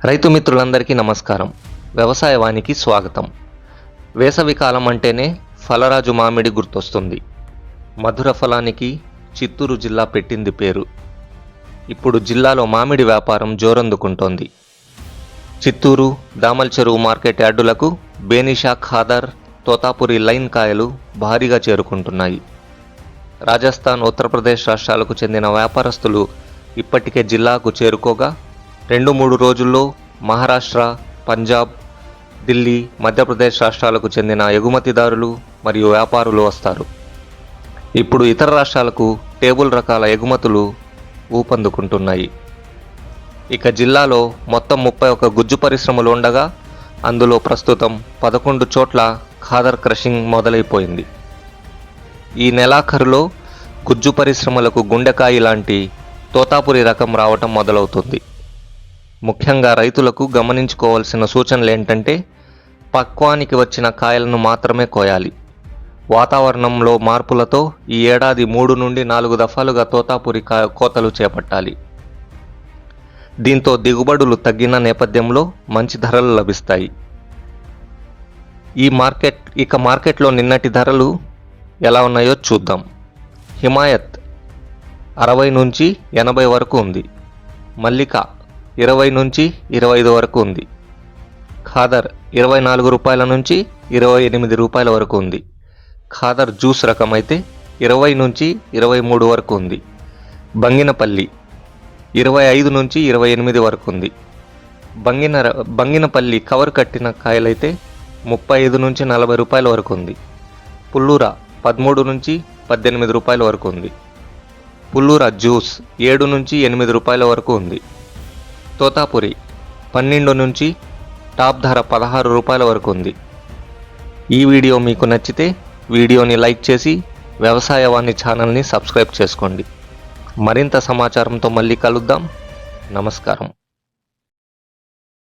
రైతు మిత్రులందరికీ నమస్కారం. వ్యవసాయ వానికి స్వాగతం. వేసవి కాలం అంటేనే ఫలరాజు మామిడి గుర్తొస్తుంది. మధుర ఫలానికి చిత్తూరు జిల్లా పెట్టింది పేరు. ఇప్పుడు జిల్లాలో మామిడి వ్యాపారం జోరందుకుంటోంది. చిత్తూరు, దామల్ చెరువు మార్కెట్ యార్డులకు బేనిషా, ఖాదర్, తోతాపురి లైన్ కాయలు భారీగా చేరుకుంటున్నాయి. రాజస్థాన్, ఉత్తరప్రదేశ్ రాష్ట్రాలకు చెందిన వ్యాపారస్తులు ఇప్పటికే జిల్లాకు చేరుకోగా 2-3 రోజుల్లో మహారాష్ట్ర, పంజాబ్, ఢిల్లీ, మధ్యప్రదేశ్ రాష్ట్రాలకు చెందిన ఎగుమతిదారులు మరియు వ్యాపారులు వస్తారు. ఇప్పుడు ఇతర రాష్ట్రాలకు టేబుల్ రకాల ఎగుమతులు ఊపందుకుంటున్నాయి. ఇక జిల్లాలో మొత్తం 31 గుజ్జు పరిశ్రమలు ఉండగా అందులో ప్రస్తుతం 11 చోట్ల ఖాదర్ క్రషింగ్ మొదలైపోయింది. ఈ నెలాఖరులో గుజ్జు పరిశ్రమలకు గుండెకాయి లాంటి తోతాపురి రకం రావటం మొదలవుతుంది. ముఖ్యంగా రైతులకు గమనించుకోవాల్సిన సూచనలు ఏంటంటే, పక్వానికి వచ్చిన కాయలను మాత్రమే కోయాలి. వాతావరణంలో మార్పులతో ఈ ఏడాది 3 నుండి 4 దఫాలుగా తోతాపురి కోతలు చేపట్టాలి. దీంతో దిగుబడులు తగ్గిన నేపథ్యంలో మంచి ధరలు లభిస్తాయి. మార్కెట్లో నిన్నటి ధరలు ఎలా ఉన్నాయో చూద్దాం. హిమాయత్ 60 నుంచి 80 వరకు ఉంది. మల్లిక 20 నుంచి 25 వరకు ఉంది. ఖాదర్ 24 రూపాయల నుంచి 28 రూపాయల వరకు ఉంది. ఖాదర్ జ్యూస్ రకం అయితే 20 నుంచి 23 వరకు ఉంది. బంగినపల్లి 25 నుంచి 28 వరకు ఉంది. బంగినపల్లి కవర్ కట్టిన కాయలైతే 35 నుంచి 40 రూపాయల వరకు ఉంది. పుల్లూరా 13 నుంచి 18 రూపాయల వరకు ఉంది. పుల్లూరా జ్యూస్ 7 నుంచి 8 రూపాయల వరకు ఉంది. తోతాపురి 12 నుంచి టాప్ ధర 16 రూపాయల వరకు ఉంది. ఈ వీడియో మీకు నచ్చితే వీడియోని లైక్ చేసి వ్యవసాయ వాణి ఛానల్ని సబ్స్క్రైబ్ చేసుకోండి. మరింత సమాచారంతో మళ్ళీ కలుద్దాం. నమస్కారం.